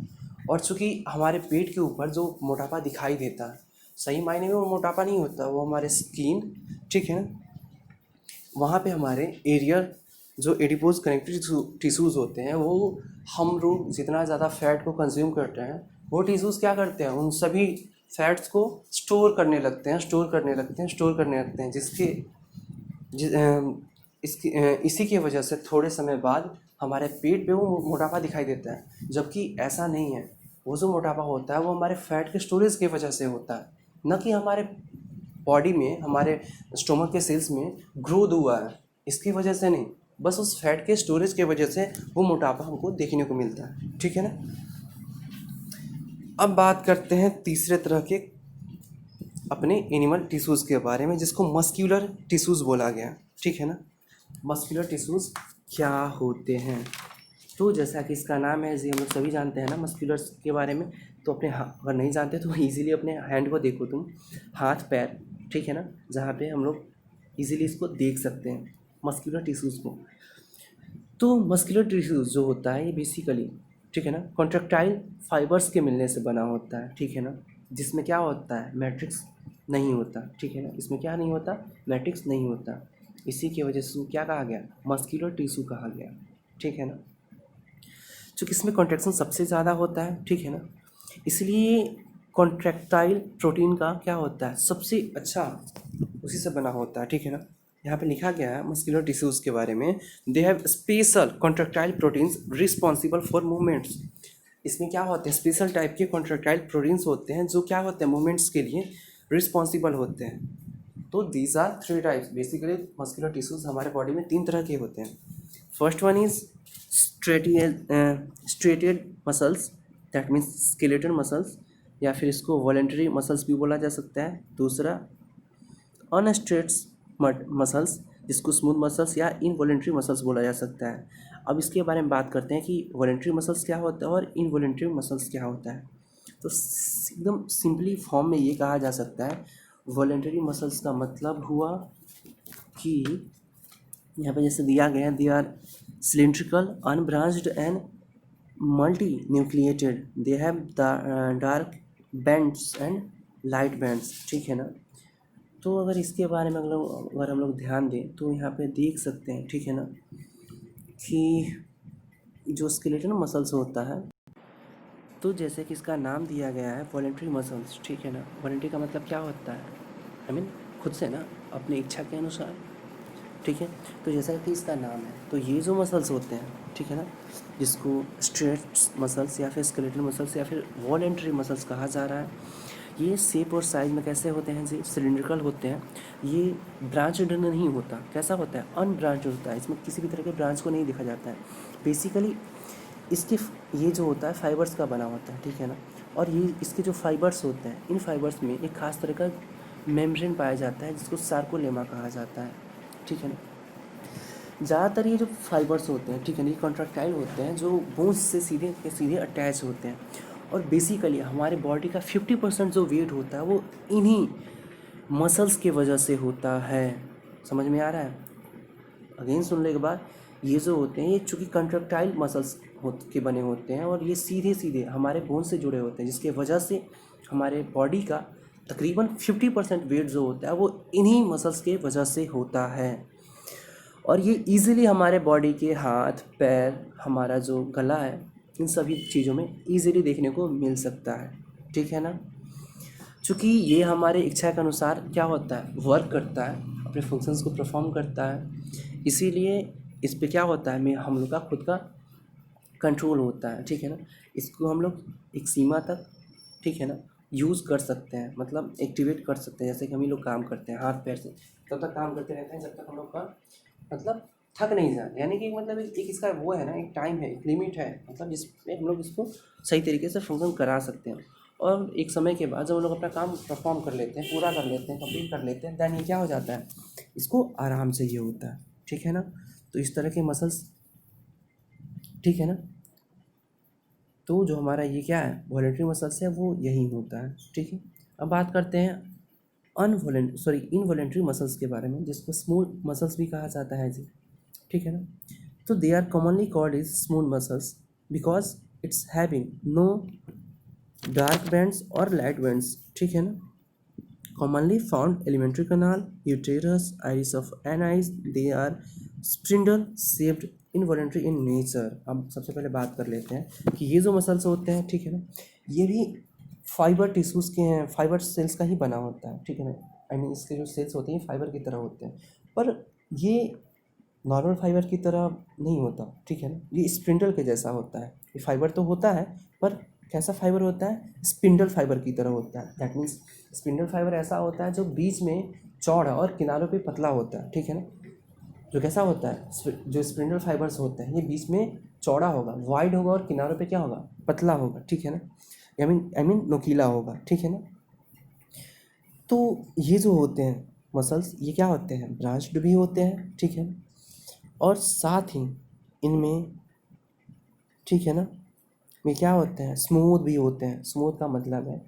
और चूँकि हमारे पेट के ऊपर जो मोटापा दिखाई देता है, सही मायने में वो मोटापा नहीं होता, वो हमारे स्किन, ठीक है ना, वहाँ पे हमारे एरियर जो एडिपोज कनेक्टिव टिश्यूज़ होते हैं वो हम लोग जितना ज़्यादा फैट को कंज्यूम करते हैं वो टिश्यूज़ क्या करते हैं? उन सभी फैट्स को स्टोर करने लगते हैं, इसी की वजह से थोड़े समय बाद हमारे पेट पे वो मोटापा दिखाई देता है। जबकि ऐसा नहीं है, वो जो मोटापा होता है वो हमारे फैट के स्टोरेज की वजह से होता है, न कि हमारे बॉडी में, हमारे स्टोमक के सेल्स में ग्रोथ हुआ है इसकी वजह से नहीं, बस उस फैट के स्टोरेज के वजह से वो मोटापा हमको देखने को मिलता है, ठीक है ना। अब बात करते हैं तीसरे तरह के अपने एनिमल टिश्यूज़ के बारे में, जिसको मस्क्यूलर टिश्यूज़ बोला गया, ठीक है ना। मस्क्यूलर टिश्यूज़ क्या होते हैं? तो जैसा कि इसका नाम है, जी हम लोग सभी जानते हैं ना मस्कुलर्स के बारे में, तो अपने अगर नहीं जानते तो इजीली अपने हैंड को देखो तुम, हाथ पैर, ठीक है ना, जहाँ पे हम लोग इजीली इसको देख सकते हैं मस्कुलर टिश्यूज़ को। तो मस्कुलर टिश्यूज़ जो होता है ये बेसिकली, ठीक है ना, कॉन्ट्रैक्टाइल फाइबर्स के मिलने से बना होता है, ठीक है ना, जिसमें क्या होता है, मैट्रिक्स नहीं होता, ठीक है ना, इसमें क्या नहीं होता, मैट्रिक्स नहीं होता। इसी की वजह से क्या कहा गया, मस्कुलर टिश्यू कहा गया, ठीक है ना। चूँकि इसमें कॉन्ट्रैक्शन सबसे ज़्यादा होता है, ठीक है ना, इसलिए कॉन्ट्रैक्टाइल प्रोटीन का क्या होता है, सबसे अच्छा उसी से बना होता है, ठीक है ना। यहाँ पे लिखा गया है मस्कुलर टिश्यूज़ के बारे में, they have special contractile proteins responsible for movements. इसमें क्या होते हैं, स्पेशल टाइप के कॉन्ट्रैक्टाइल प्रोटीन्स होते हैं जो क्या होते हैं, मूवमेंट्स के लिए रिस्पॉन्सिबल होते हैं। तो these are three types, basically muscular tissues हमारे बॉडी में 3 तरह के होते हैं। First one is striated muscles, that means skeletal muscles, या फिर इसको वॉलेंटरी मसल्स भी बोला जा सकता है। दूसरा अनस्ट्रेट्स मसल्स, जिसको स्मूथ मसल्स या इनवॉलेंट्री मसल्स बोला जा सकता है। अब इसके बारे में बात करते हैं कि वॉलेंट्री मसल्स क्या होता है और इनवॉलेंट्री मसल्स क्या होता है। तो एकदम सिंपली फॉर्म में ये कहा जा सकता है, वॉलेंटरी मसल्स का मतलब हुआ कि यहाँ पे जैसे दिया गया है, they are cylindrical unbranched and multi nucleated, they have dark bands and light bands, ठीक है ना। तो अगर इसके बारे में अगर हम लोग ध्यान दें तो यहाँ पे देख सकते हैं, ठीक है ना, कि जो स्केलेटल मसल्स होता है, तो जैसे कि इसका नाम दिया गया है वॉलेंट्री मसल्स, ठीक है ना। वॉलेंट्री का मतलब क्या होता है, आई मीन खुद से ना, अपनी इच्छा के अनुसार, ठीक है। तो जैसा कि इसका नाम है, तो ये जो मसल्स होते हैं, ठीक है ना, जिसको स्ट्रेट्स मसल्स या फिर स्केलेटल मसल्स या फिर वॉलेंट्री मसल्स कहा जा रहा है, ये शेप और साइज में कैसे होते हैं जी, सिलिंड्रिकल होते हैं। ये ब्रांचड नहीं होता, कैसा होता है, अनब्रांच होता है, इसमें किसी भी तरह के ब्रांच को नहीं देखा जाता है। बेसिकली इसके ये जो होता है फाइबर्स का बना होता है, ठीक है ना। और ये इसके जो फाइबर्स होते हैं, इन फाइबर्स में एक खास तरह का मेम्ब्रेन पाया जाता है जिसको सार्कोलेमा कहा जाता है, ठीक है ना। ज़्यादातर ये जो फाइबर्स होते हैं, ठीक है ना, ये कॉन्ट्रैक्टाइल होते हैं, जो बोन्स से सीधे के सीधे अटैच होते हैं। और बेसिकली हमारे बॉडी का 50% जो वेट होता है वो इन्हीं मसल्स के वजह से होता है। समझ में आ रहा है, अगेन सुनने के बाद, ये जो होते हैं ये चूँकि कॉन्ट्रैक्टाइल मसल्स के बने होते हैं और ये सीधे सीधे हमारे बोन से जुड़े होते हैं, जिसके वजह से हमारे बॉडी का तकरीबन 50% वेट जो होता है वो इन्हीं मसल्स के वजह से होता है। और ये इजीली हमारे बॉडी के हाथ पैर, हमारा जो गला है, इन सभी चीज़ों में इजीली देखने को मिल सकता है, ठीक है ना। चूँकि ये हमारे इच्छा के अनुसार क्या होता है, वर्क करता है, अपने फंक्शंस को परफॉर्म करता है, इसीलिए इस पे क्या होता है, हम लोग का खुद का कंट्रोल होता है, ठीक है ना। इसको हम लोग एक सीमा तक, ठीक है ना, यूज़ कर सकते हैं, मतलब एक्टिवेट कर सकते हैं। जैसे कि हम ही लोग काम करते हैं हाथ पैर से, तब तक काम करते रहते हैं जब तक हम लोग का मतलब थक नहीं जाए, यानी कि मतलब एक इसका वो है ना, एक टाइम है, एक लिमिट है, मतलब जिसमें हम लोग इसको सही तरीके से फंक्शन करा सकते हैं। और एक समय के बाद जब हम लोग अपना काम परफॉर्म कर लेते हैं, पूरा कर लेते हैं, कंप्लीट कर लेते हैं, दैन ये क्या हो जाता है, इसको आराम से ये होता है, ठीक है ना। तो इस तरह के मसल्स, ठीक है ना, तो जो हमारा ये क्या है, वॉलेंट्री मसल्स है, वो यही होता है, ठीक है। अब बात करते हैं इनवॉलेंट्री मसल्स के बारे में, जिसको स्मूथ मसल्स भी कहा जाता है जी, ठीक है ना। तो they are commonly called is smooth muscles because it's having no dark bands और लाइट बैंड्स, ठीक है ना। commonly found elementary canal, uterus, iris of anise, they are spindle shaped involuntary in nature। अब सबसे पहले बात कर लेते हैं कि ये जो मसल्स होते हैं, ठीक है ना, ये भी फाइबर टिश्यूज़ के हैं, फाइबर सेल्स का ही बना होता है, ठीक है ना। आई मीन इसके जो सेल्स होते हैं फाइबर की तरह होते हैं, पर ये नॉर्मल फाइबर की तरह नहीं होता, ठीक है ना। ये स्पिंडल के जैसा होता है, ये फाइबर तो होता है पर कैसा फाइबर होता है, स्पिंडल फाइबर की तरह होता है। दैट मीन्स स्पिंडल फाइबर ऐसा होता है जो बीच में चौड़ा और किनारों पे पतला होता है, ठीक है ना। जो कैसा होता है, जो स्पिंडल फाइबर्स होते हैं ये बीच में चौड़ा होगा, वाइड होगा, और किनारों पे क्या होगा, पतला होगा, ठीक है ना, आई मीन नोकीला होगा, ठीक है ना। तो ये जो होते हैं मसल्स, ये क्या होते हैं, ब्रांच्ड भी होते हैं, ठीक है। और साथ ही इनमें ठीक है ना। ये क्या होते हैं, स्मूथ भी होते हैं। स्मूथ का मतलब है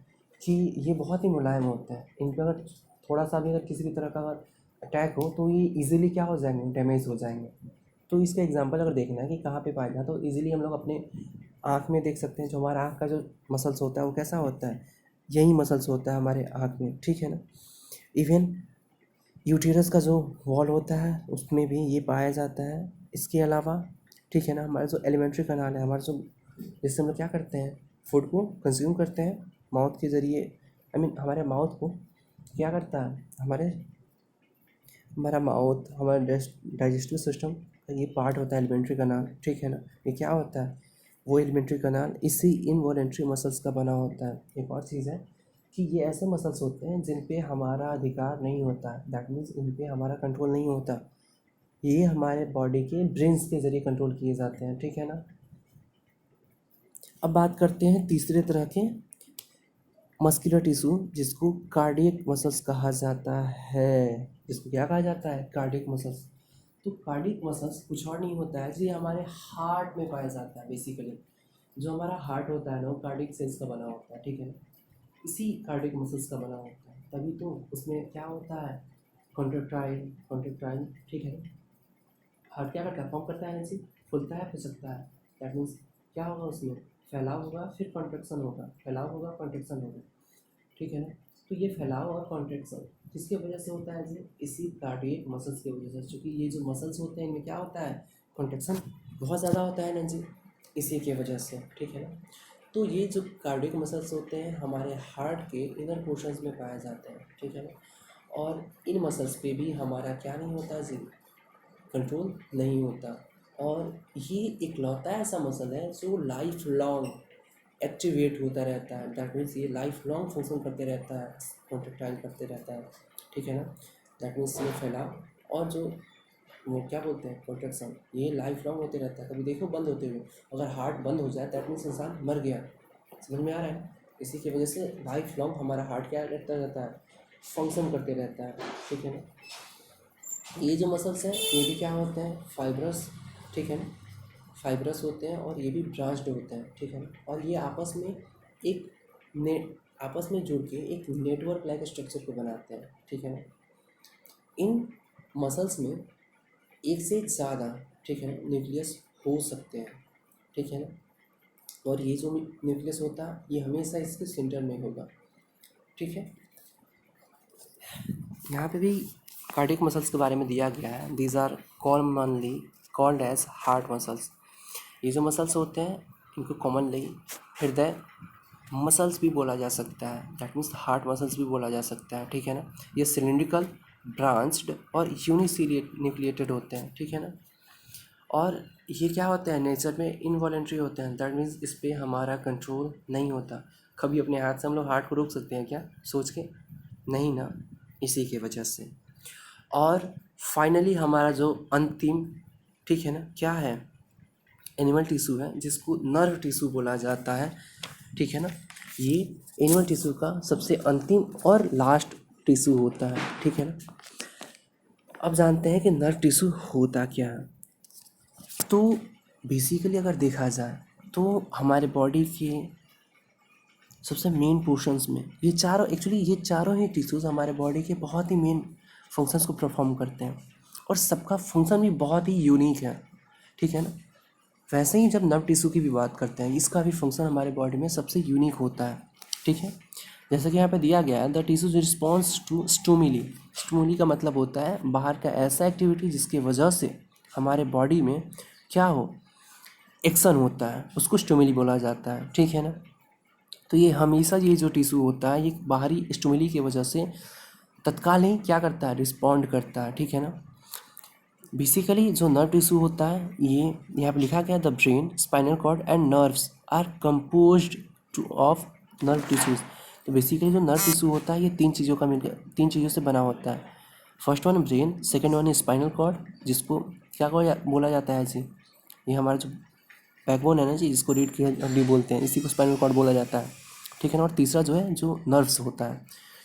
कि ये बहुत ही मुलायम होते हैं। इन पर अगर थोड़ा सा भी अगर किसी भी तरह का अगर अटैक हो तो ये इजीली क्या हो जाएंगे, डैमेज हो जाएंगे। तो इसका एग्जांपल अगर देखना है कि कहाँ पे पाया जाए तो इजीली हम लोग अपने आँख में देख सकते हैं। जो हमारा आँख का जो मसल्स होता है वो कैसा होता है, यही मसल्स होता है हमारे आँख में, ठीक है ना। इवन यूटेरस का जो वॉल होता है उसमें भी ये पाया जाता है। इसके अलावा ठीक है ना, हमारा जो एलिमेंट्री कनाल है, हमारा जो जिससे हम लोग क्या करते हैं, फूड को कंज्यूम करते हैं माउथ के ज़रिए। हमारे माउथ को क्या करता है, हमारा माउथ हमारा डाइजेस्टिव सिस्टम का ये पार्ट होता है एलिमेंट्री कनाल, ठीक है ना। ये क्या होता है, वो एलिमेंट्री कनाल इसी इनवॉलेंट्री मसल्स का बना होता है। एक और चीज़ है कि ये ऐसे मसल्स होते हैं जिन पे हमारा अधिकार नहीं होता, दैट मीन्स इन पे हमारा कंट्रोल नहीं होता। ये हमारे बॉडी के ब्रेन्स के ज़रिए कंट्रोल किए जाते हैं, ठीक है ना। अब बात करते हैं तीसरे तरह के मस्कुलर टिश्यू जिसको कार्डियक मसल्स कहा जाता है। जिसको क्या कहा जाता है, कार्डियक मसल्स। तो कार्डियक मसल्स कुछ और नहीं होता है, ये हमारे हार्ट में पाया जाता है। बेसिकली जो हमारा हार्ट होता है ना वो कार्डियक सेल्स का बना होता है, ठीक है ना। इसी कार्डियक मसल्स का बना होता है, तभी तो उसमें क्या होता है, कॉन्ट्रैक्टाइल कॉन्ट्रैक्टाइल, ठीक है ना। हार्ट क्या करता है, पंप करता है, एनर्जी फूलता है, फिसलता है। दैट मीन्स क्या होगा, उसमें फैलाव होगा, फिर कॉन्ट्रैक्शन होगा, फैलाव होगा, कॉन्ट्रैक्शन होगा, ठीक है ना। तो ये फैलाव और कॉन्ट्रैक्शन किसकी वजह से होता है जी, इसी कार्डियक मसल्स की वजह से। क्योंकि ये जो मसल्स होते हैं इनमें क्या होता है, कॉन्ट्रैक्शन बहुत ज़्यादा होता है ना जी, इसी की वजह से, ठीक है ना। तो ये जो कार्डियक मसल्स होते हैं हमारे हार्ट के इनर पोर्शंस में पाए जाते हैं, ठीक है ना। और इन मसल्स पे भी हमारा क्या नहीं होता जी, कंट्रोल नहीं होता। और ये इकलौता ऐसा मसल है जो लाइफ लॉन्ग एक्टिवेट होता रहता है। दैट मीन्स ये लाइफ लॉन्ग फंक्शन करते रहता है, कॉन्ट्रैक्टाइल करते रहता है, ठीक है ना। दैट मीन्स ये फैलाव और जो वो क्या बोलते हैं कॉन्ट्रैक्शन, ये लाइफ लॉन्ग होते रहता है। कभी देखो बंद होते हुए, अगर हार्ट बंद हो जाए दैट मीन्स इंसान मर गया। समझ में आ रहा है। इसी की वजह से लाइफ लॉन्ग हमारा हार्ट क्या करता रहता है, फंक्शन करते रहता है, ठीक है ना। ये जो मसल्स हैं ये भी क्या होते हैं, फाइब्रस, ठीक है ना। फाइब्रस होते हैं और ये भी ब्रांच्ड होते हैं, ठीक है ना। और ये आपस में एक आपस में जुड़ के एक नेटवर्क लाइक स्ट्रक्चर को बनाते हैं, ठीक है ना। इन मसल्स में एक से ज़्यादा, ठीक है ना, न्यूक्लियस हो सकते हैं, ठीक है ना। और ये जो न्यूक्लियस होता है ये हमेशा इसके सेंटर में होगा, ठीक है। यहाँ पे भी कार्डियक मसल्स के बारे में दिया गया है, these are commonly called as heart muscles. ये जो मसल्स होते हैं इनको कॉमनली हृदय मसल्स भी बोला जा सकता है, दैट मीन्स हार्ट मसल्स भी बोला जा सकता है, ठीक है ना। ये सिलिंड्रिकल, ब्रांच्ड और यूनिन्यूक्लिएटेड होते हैं, ठीक है ना। और ये क्या होता है, नेचर में इनवॉलेंट्री होते हैं, दैट मीन्स इस पर हमारा कंट्रोल नहीं होता। कभी अपने हाथ से हम लोग हार्ट को रोक सकते हैं क्या, सोच के, नहीं ना, इसी के वजह से। और फाइनली हमारा जो अंतिम, ठीक है ना, क्या है, एनिमल टिश्यू है जिसको नर्व टिश्यू बोला जाता है, ठीक है ना। ये एनिमल टिश्यू का सबसे अंतिम और लास्ट टिश्यू होता है, ठीक है ना। अब जानते हैं कि नर्व टिश्यू होता क्या है। तो बेसिकली अगर देखा जाए तो हमारे बॉडी के सबसे मेन पोर्शंस में ये चारों ही टिश्यूज़ हमारे बॉडी के बहुत ही मेन फंक्शंस को परफॉर्म करते हैं। और सबका फंक्शन भी बहुत ही यूनिक है, ठीक है ना। वैसे ही जब नर्व टिश्यू की भी बात करते हैं, इसका भी फंक्शन हमारे बॉडी में सबसे यूनिक होता है, ठीक है। जैसे कि यहाँ पे दिया गया है, द टिश्यूज रिस्पॉन्स टू स्टूमिली। स्टूमिली का मतलब होता है बाहर का ऐसा एक्टिविटी जिसकी वजह से हमारे बॉडी में क्या हो, एक्शन होता है, उसको स्टूमिली बोला जाता है, ठीक है ना। तो ये हमेशा ये जो टिश्यू होता है ये बाहरी स्टूमिली की वजह से तत्काल ही क्या करता है, रिस्पॉन्ड करता है, ठीक है ना। बेसिकली जो नर्व टिश्यू होता है ये यहाँ पे लिखा गया, the brain, spinal cord and nerves are composed to of nerve tissues. तो बेसिकली जो नर्व टिश्यू होता है ये तीन चीज़ों से बना होता है। First one brain, second one spinal cord, जिसको क्या बोला जाता है जी, ये हमारा जो बैकबोन है ना जी, जिसको रीढ़ की हड्डी बोलते हैं, इसी को स्पाइनल कॉर्ड बोला जाता है, ठीक है ना। और तीसरा जो है जो नर्व्स होता है,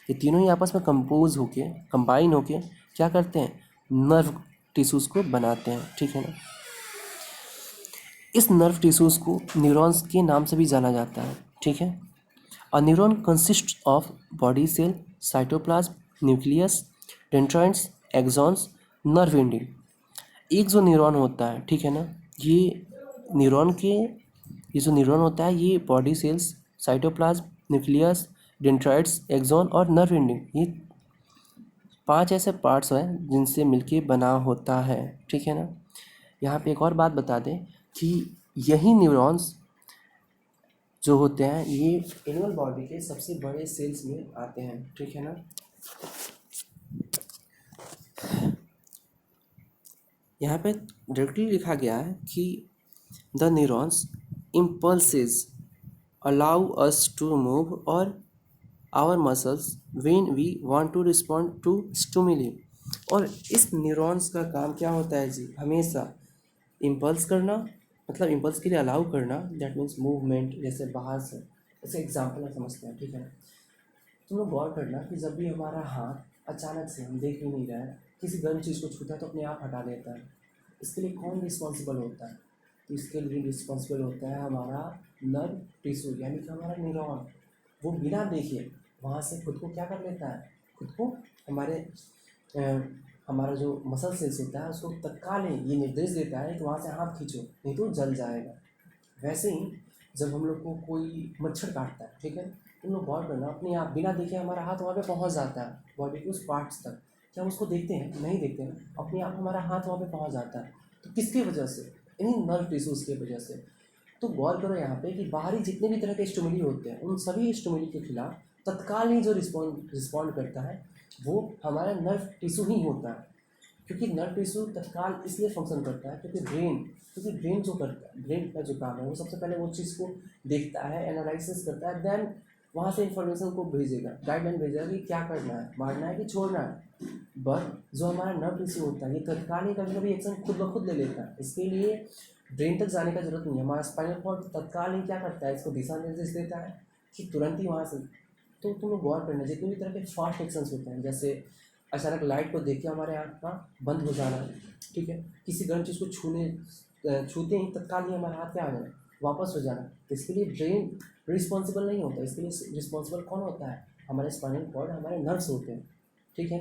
ये तीनों ही आपस में कंबाइन होके क्या करते हैं, नर्व टिश्यूज़ को बनाते हैं, ठीक है ना। इस नर्व टिश्यूज़ को न्यूरॉन्स के नाम से भी जाना जाता है, ठीक है। A neuron consist of body cell, cytoplasm, nucleus, dendrites, axons, nerve ending. एक जो न्यूरॉन होता है, ठीक है ना, ये जो न्यूरॉन होता है ये body cells, cytoplasm, nucleus, dendrites, axon और नर्व एंडिंग, ये 5 ऐसे पार्ट्स हैं जिनसे मिलके बना होता है, ठीक है ना। यहाँ पे एक और बात बता दें कि यही न्यूरॉन्स जो होते हैं ये एनिमल बॉडी के सबसे बड़े सेल्स में आते हैं, ठीक है ना। यहाँ पे डायरेक्टली लिखा गया है कि the neurons impulses allow us to move और our muscles when we want to respond to stimuli. और इस न्यूरॉन्स का काम क्या होता है जी, हमेशा इम्पल्स करना, मतलब इम्पल्स के लिए अलाउ करना, दैट मीन्स मूवमेंट, जैसे बाहर से, जैसे एग्जाम्पल हम समझते हैं, ठीक है ना। तुम लोग गौर करना कि जब भी हमारा हाथ अचानक से, हम देख ही नहीं रहे हैं, किसी गर्म चीज़ को छूता है तो अपने आप हटा देता है, इसके लिए कौन रिस्पॉन्सिबल होता है? तो इसके लिए रिस्पॉन्सिबल होता है हमारा नर्व टिश्यू, यानी कि हमारा न्यूरॉन। वो बिना देखे वहाँ से खुद को क्या कर लेता है, खुद को अ, हमारा जो मसल सेल्स होता है उसको तत्काल ही ये निर्देश देता है कि वहाँ से हाथ खींचो नहीं तो जल जाएगा। वैसे ही जब हम लोग को कोई मच्छर काटता है, ठीक है, तुम लोग गौर करना, अपने आप बिना देखे हमारा हाथ वहाँ पे पहुँच जाता है बॉडी के उस पार्ट्स तक। क्या हम उसको देखते हैं? नहीं देखते हैं, अपने आप हमारा हाथ वहाँ पे पहुँच जाता है। तो किसकी वजह से? इन्हीं नर्व टिश्यूज़ की वजह से। तो गौर करो यहाँ पे कि बाहरी जितने भी तरह के स्टिमुली होते हैं उन सभी स्टिमुली के खिलाफ तत्काल ही जो रिस्पॉन्ड करता है वो हमारा नर्व टिश्यू ही होता है। क्योंकि नर्व टिश्यू तत्काल इसलिए फंक्शन करता है क्योंकि ब्रेन जो करता है, ब्रेन का जो काम है वो सबसे पहले वो चीज़ को देखता है, एनालिसिस करता है, देन वहाँ से इंफॉर्मेशन को भेजेगा, गाइडलाइन भेजेगा कि क्या करना है, मारना है कि छोड़ना है। बट जो हमारा नर्व टिश्यू होता है ये तत्काल ही कभी कभी एक्शन खुद ब खुद ले लेता है, इसके लिए ब्रेन तक जाने का जरूरत नहीं है। हमारा स्पाइनल कॉर्ड तत्काल ही क्या करता है, इसको दिशा निर्देश देता है कि तुरंत ही वहाँ से। तो तुम लोग गौर करना, जितने भी तरह के फास्ट एक्शंस होते हैं, जैसे अचानक लाइट को देख के हमारे आँख का बंद हो जाना, ठीक है, किसी गर्म चीज़ को छूते ही तत्काल ही हमारा हाथ क्या आ जाना, वापस हो जाना। तो इसके लिए ब्रेन रिस्पॉन्सिबल नहीं होता, इसके लिए रिस्पॉन्सिबल कौन होता है, हमारे स्पाइनल कॉर्ड, हमारे नर्व्स होते हैं, ठीक है।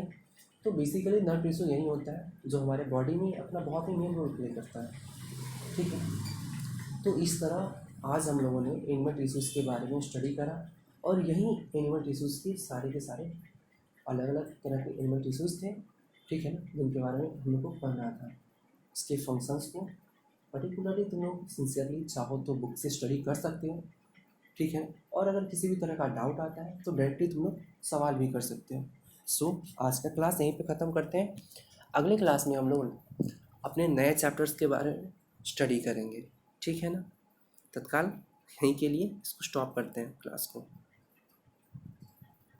तो बेसिकली नर्व टिश्यू यही होता है जो हमारे बॉडी में अपना बहुत ही मेन रोल प्ले करता है, ठीक है। तो इस तरह आज हम लोगों ने एनिमल टिश्यूज़ के बारे में स्टडी करा, और यही एनिमल टिश्यूज़ के सारे अलग अलग तरह के एनिमल टिश्यूज़ थे, ठीक है ना, जिनके बारे में हम लोग को पढ़ना था। इसके फंक्शंस को पर्टिकुलरली तुम लोग सिंसियरली चाहो तो बुक से स्टडी कर सकते हो, ठीक है। और अगर किसी भी तरह का डाउट आता है तो डायरेक्टली तुम लोग सवाल भी कर सकते हो। सो आज का क्लास यहीं पे ख़त्म करते हैं। अगले क्लास में हम लोग अपने नए चैप्टर्स के बारे में स्टडी करेंगे, ठीक है ना। तत्काल यहीं के लिए इसको स्टॉप करते हैं क्लास को।